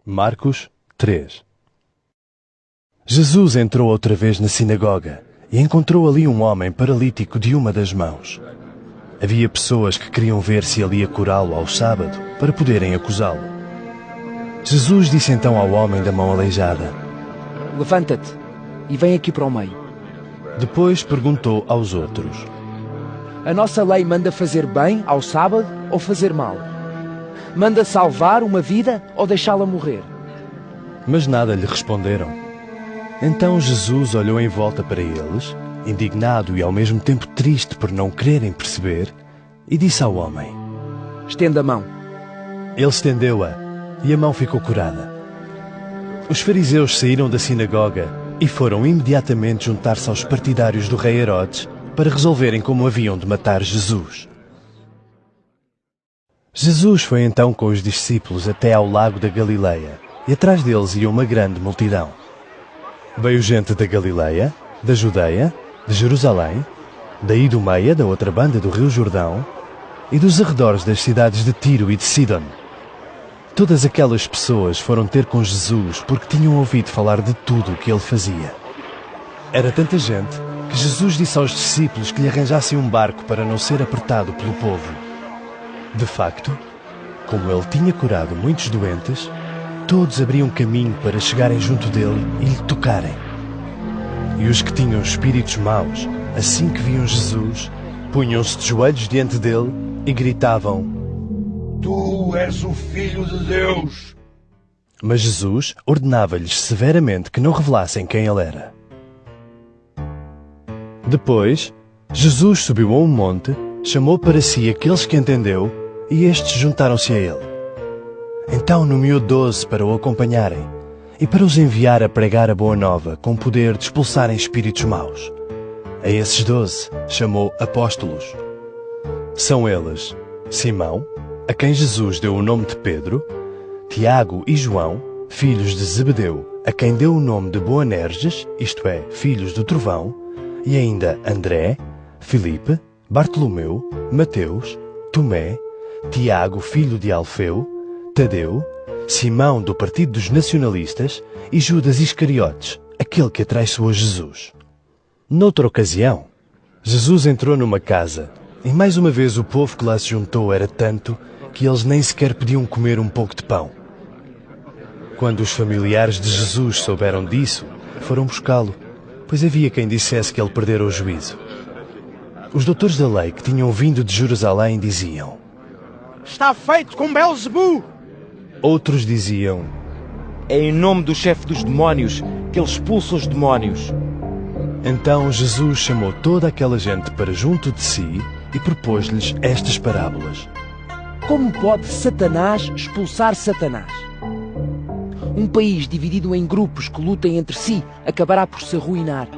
Marcos 3. Jesus entrou outra vez na sinagoga e encontrou ali um homem paralítico de uma das mãos. Havia pessoas que queriam ver se ele ia curá-lo ao sábado para poderem acusá-lo. Jesus disse então ao homem da mão aleijada: Levanta-te e vem aqui para o meio. Depois perguntou aos outros: A nossa lei manda fazer bem ao sábado ou fazer mal? Manda salvar uma vida ou deixá-la morrer? Mas nada lhe responderam. Então Jesus olhou em volta para eles, indignado e ao mesmo tempo triste por não quererem perceber, e disse ao homem: Estenda a mão. Ele estendeu-a e a mão ficou curada. Os fariseus saíram da sinagoga e foram imediatamente juntar-se aos partidários do rei Herodes para resolverem como haviam de matar Jesus. Jesus foi então com os discípulos até ao lago da Galileia, e atrás deles ia uma grande multidão. Veio gente da Galileia, da Judeia, de Jerusalém, da Idumeia, da outra banda do rio Jordão, e dos arredores das cidades de Tiro e de Sidom. Todas aquelas pessoas foram ter com Jesus porque tinham ouvido falar de tudo o que ele fazia. Era tanta gente que Jesus disse aos discípulos que lhe arranjassem um barco para não ser apertado pelo povo. De facto, como ele tinha curado muitos doentes, todos abriam caminho para chegarem junto dele e lhe tocarem. E os que tinham espíritos maus, assim que viam Jesus, punham-se de joelhos diante dele e gritavam: Tu és o Filho de Deus! Mas Jesus ordenava-lhes severamente que não revelassem quem ele era. Depois, Jesus subiu a um monte, chamou para si aqueles que entendeu, e estes juntaram-se a ele. Então nomeou 12 para o acompanharem e para os enviar a pregar a boa nova com poder de expulsarem espíritos maus. A esses 12 chamou apóstolos. São eles Simão, a quem Jesus deu o nome de Pedro, Tiago e João, filhos de Zebedeu, a quem deu o nome de Boanerges, isto é, filhos do trovão, e ainda André, Filipe, Bartolomeu, Mateus, Tomé, Tiago, filho de Alfeu, Tadeu, Simão do partido dos nacionalistas e Judas Iscariotes, aquele que atraiçoou Jesus. Noutra ocasião, Jesus entrou numa casa e mais uma vez o povo que lá se juntou era tanto que eles nem sequer podiam comer um pouco de pão. Quando os familiares de Jesus souberam disso, foram buscá-lo, pois havia quem dissesse que ele perdera o juízo. Os doutores da lei que tinham vindo de Jerusalém diziam: Está feito com Beelzebu! Outros diziam: É em nome do chefe dos demónios que ele expulsa os demónios. Então Jesus chamou toda aquela gente para junto de si e propôs-lhes estas parábolas. Como pode Satanás expulsar Satanás? Um país dividido em grupos que lutem entre si acabará por se arruinar.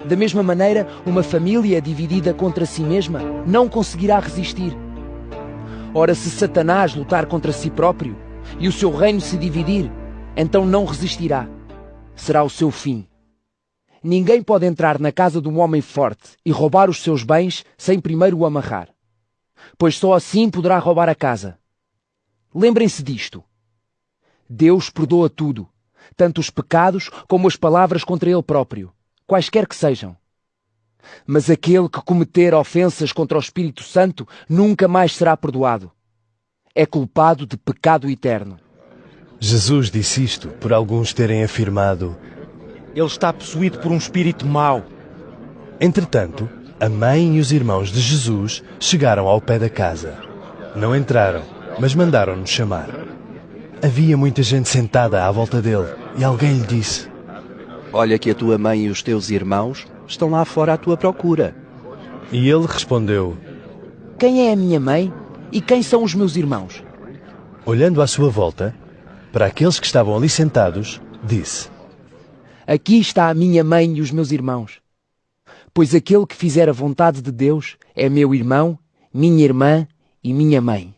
Da mesma maneira, uma família dividida contra si mesma não conseguirá resistir. Ora, se Satanás lutar contra si próprio e o seu reino se dividir, então não resistirá. Será o seu fim. Ninguém pode entrar na casa de um homem forte e roubar os seus bens sem primeiro o amarrar, pois só assim poderá roubar a casa. Lembrem-se disto. Deus perdoa tudo, tanto os pecados como as palavras contra Ele próprio, quaisquer que sejam. Mas aquele que cometer ofensas contra o Espírito Santo nunca mais será perdoado. É culpado de pecado eterno. Jesus disse isto por alguns terem afirmado: Ele está possuído por um espírito mau. Entretanto, a mãe e os irmãos de Jesus chegaram ao pé da casa. Não entraram, mas mandaram-nos chamar. Havia muita gente sentada à volta dele e alguém lhe disse: Olha que a tua mãe e os teus irmãos estão lá fora à tua procura. E ele respondeu: Quem é a minha mãe e quem são os meus irmãos? Olhando à sua volta, para aqueles que estavam ali sentados, disse: Aqui está a minha mãe e os meus irmãos. Pois aquele que fizer a vontade de Deus é meu irmão, minha irmã e minha mãe.